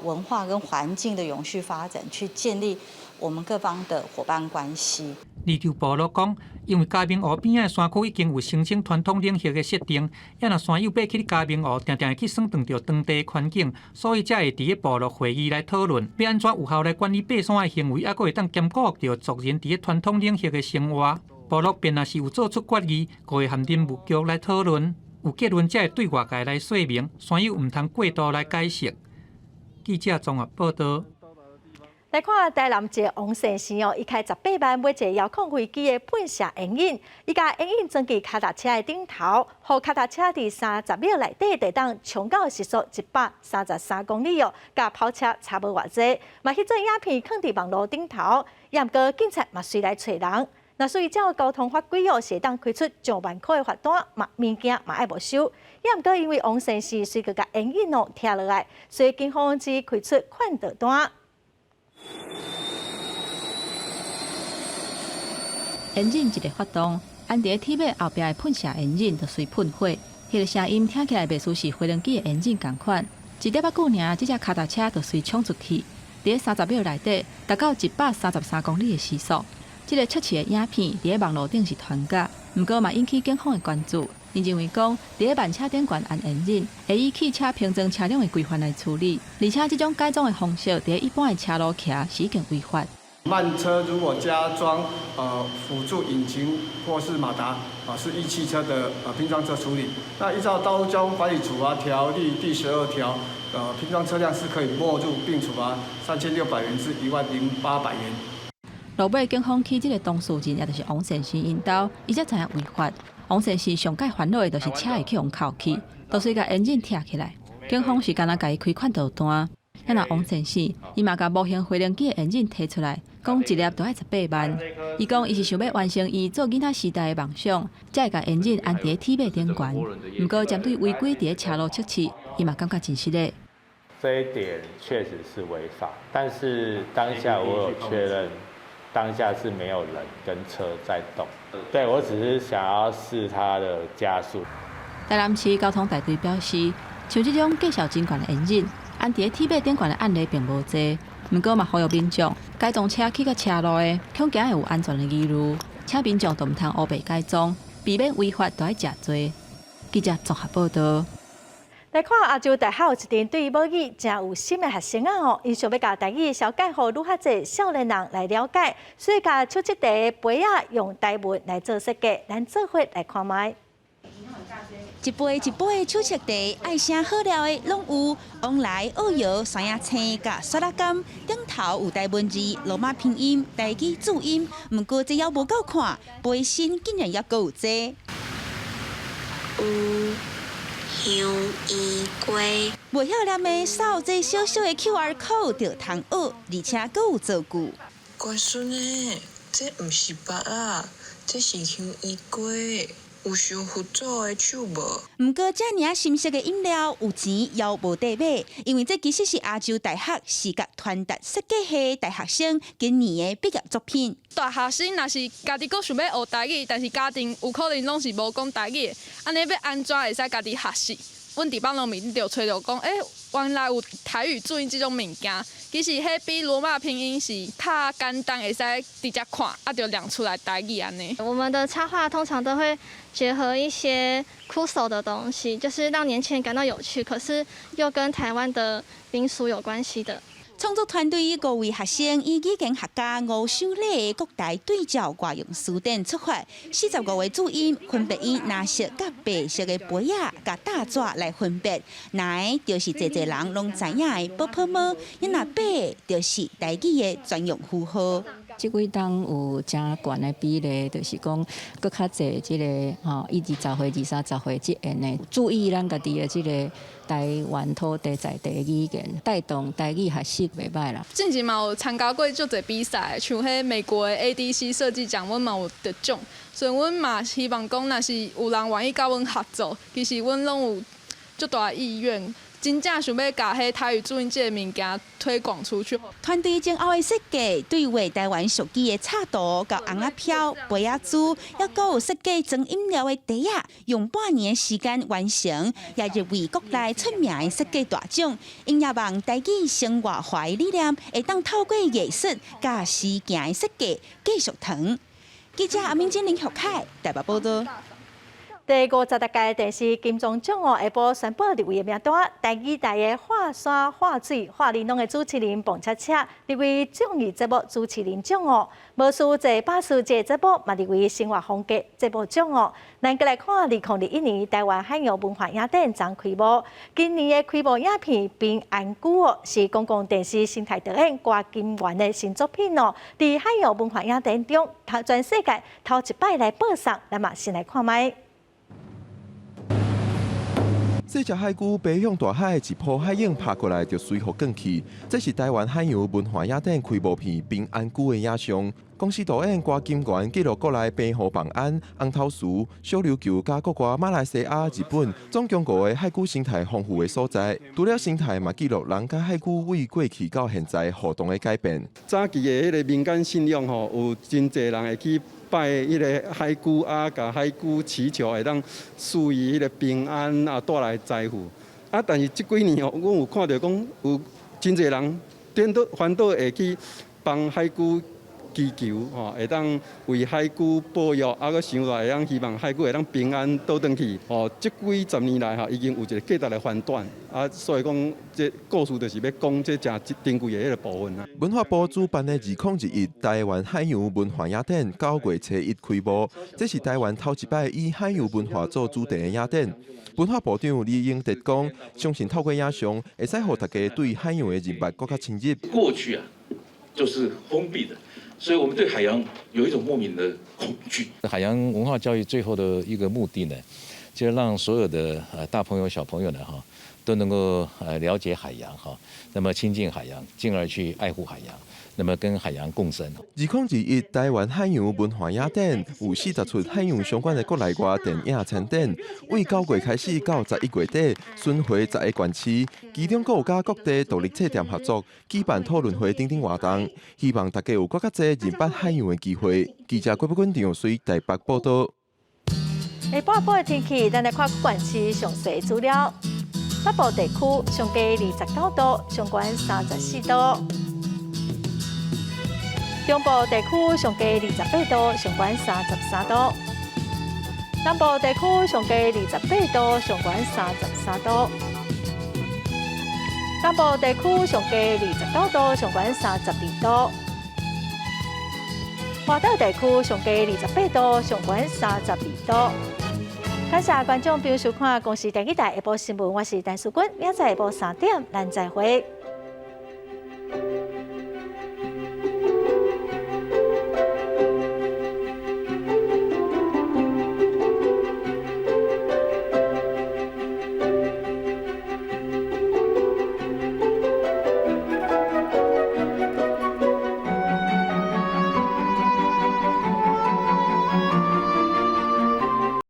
文化跟环境的永续发展，去建立我们各方的伙伴关系。里长部落讲，因为嘉明湖边仔的山区已经有申请传统领域的设定，若山友爬去嘉明湖，常常会去损断到当地环境，所以才会伫个部落会议来讨论，要安怎有效来管理爬山的行为，还佫会当兼顾到族人伫个传统领域的生活。部落便若是有做出决议，就会含林务局来讨论，有结论才会对外界来说明，山友毋通过度来解释。记者综合报道。来看台南一个王先生伊开18万买一个遥控飞机的喷射烟瘾，伊甲烟瘾装伫脚踏车的顶头，互脚踏车伫30秒内底就当冲到时速133公里甲跑车差无偌济。嘛，迄张影片放伫网络顶头，也毋过警察嘛随来找人。那所以照交通法规是当开出上万块的罚单，嘛物件嘛爱没收。也毋过因为王先生随个甲烟瘾贴落来，所以警方只开出劝导单。烟瘾一个发动，安伫铁尾后壁的喷射烟瘾就随喷火，迄个声音听起来袂输是飞轮机的烟瘾共款。1点仔久尔，这只脚踏车就随冲出去，伫30秒内底达到133公里的时速。这个出奇的影片伫网络顶是传假，毋过嘛引起警方的关注。因认为讲，伫慢车顶悬按烟瘾，会以汽车平整车辆的规范来处理，而且这种改装的方式伫一般的车路骑是已经违法。慢车如果加装辅助引擎或是马达是依汽车的拼装车处理。那依照道路交通管理处罚条例第12条，拼装车辆是可以没入并处罚3600元至10800元。落尾警方起这个当事人也就是王先生因兜，伊才知影违法。王先生上介烦恼的就是车会去互扣去，都随甲烟瘾贴起来。警方是干那甲伊开劝导单。那王先生伊嘛甲模型飞轮机的烟瘾提出来，讲一粒就要18万。伊讲伊是想要完成伊做囡仔时代的梦想，才会甲烟瘾安伫铁尾顶悬。毋过针对违规伫车路测试，伊嘛感觉真失礼。这一点确实是违法，但是当下我有确认。当下是没有人跟车在动，对我只是想要试它的加速。台南市交通大队表示，像这种绩效真悬的烟瘾，安伫铁尾顶悬的案例并无多，毋过嘛呼吁民众改装车去到车路的，恐惊会有安全的疑虑，请民众都毋通乌白改装，避免违法都要食罪。记者综合报道。来看亚洲大学有一群对母语真有心的学生因想要甲台语了解互愈较侪少年人来了解，所以甲出这题杯用台文来做设计，咱做伙来看卖。一杯一杯的手册题，爱声好料的拢有，往来奥摇、山野青甲沙拉柑，顶头有台文字、罗马拼音、台语注音。毋过这还无够看，杯身竟然还阁有这。香烟龟，无晓念的扫这小小的 QR code 就通学，而且阁有造句。乖孙诶，这毋是白啊，这是香烟龟。有上辅助的手无？毋过遮尔深色的饮料有钱又无得买，因为这其实是亚洲大学视觉传达设计系大学生今年的毕业作品。大学生若是家己阁想要学台语，但是家庭有可能拢是无讲台语的，安尼要安怎会使家己学习？阮伫网络面就找着讲，原来有台语注音这种物件，其实迄比罗马拼音是较简单，会使直接看，就亮出来台语安尼。我们的插画通常都会结合一些酷手的东西，就是让年轻人感到有趣，可是又跟台湾的民俗有关系的。创作团队5位学生以语言学家吴秀丽各大对照外用书店出发，45个注音分别以蓝色甲白色的杯仔甲大纸来分别，蓝就是济人拢知影的波波猫，那白就是台语的专用符号。即几档有真悬的比例，就是讲搁较济即个以20岁、20、30岁即样的注意咱家己的即个台湾土地在地语言，带动台语学习袂歹啦。近期嘛有参加过足侪比赛，像迄美国的 ADC 设计奖，阮嘛有得奖，所以阮嘛希望讲，若是有人愿意甲阮合作，其实阮拢有足大意愿。真正想要把迄台语注音这个物件推广出去。团队前后的设计，对画台湾属地的插图、甲红仔飘、杯仔珠，也搁有设计装饮料的茶仔，用半年时间完成，也入围国内出名的设计大奖。因也望台语生活化的理念，会当透过艺术甲实践的设计继续传。记者阿明、林学凯台北报道。第56届电视金钟奖下晡宣布入围的名单，台语台的画山、画水、画玲珑的主持人彭恰恰入围综艺节目主持人奖哦。无输这巴士节节目嘛入围生活风格节目奖哦。咱再来看2021年台湾海洋文化影展将开幕，今年的开幕影片《平安谷》哦，是公共电视生态导演郭金源的新作品哦。伫海洋文化影展中，全世界头一摆来播送，咱嘛先来看卖。这只海龟飞向大海，一波海影拍过来就随后卷去。这是台湾海洋文化影展开幕片《平安谷》的影像。公司导演郭金源记录国内冰河绑安、红头树、小琉球加国外马来西亚、日本总共5个海龟生态丰富的所在。除了生态，嘛记录人甲海龟为过去到现在互动的改变。早期的迄个民间信仰吼，有真侪人会去拜迄个海龟啊，甲海龟祈求会当赐予迄个平安啊，带来财富。啊，但是这几年哦，阮有看到讲有真侪人反倒会去帮海龟祈求吼，会当为海龟保育，啊，搁想来会当希望海龟会当平安倒转去。哦，这几十年来哈，已经有一个价值的反转啊，所以讲这故事就是要讲这真珍贵的迄个部分啊。文化部主办的2021台湾海洋文化影展9月初1开幕，这是台湾头一摆以海洋文化做主题的影展。文化部长李英德讲，相信透过影像，会使让大家对海洋的认识更加深入。过去啊，就是封闭的。所以我们对海洋有一种莫名的恐惧。海洋文化教育最后的一个目的呢，就是让所有的大朋友小朋友呢都能够了解海洋那么亲近海洋，进而去爱护海洋，那么跟海洋共生。2021台湾海洋文化影展有40出海洋相关的国内外电影参展，为9月开始到11月底，巡回10个县市，其中还有甲各地独立册店合作，举办讨论会等等活动，希望大家有更加多认识海洋的机会。记者郭北君、张水台北报道。下晡的天气，咱来看各县市详细资料。北部地区上低29度，上悬34度；中部地区上低28度，上悬33度；南部地区上低28度，上悬33度；东部地区上低29度，上悬32度；华岛地区上低28度，上悬32度。感谢观众朋友收看《公视台语台下晡新闻》，我是陈淑君，明仔载下晡3点，咱再会。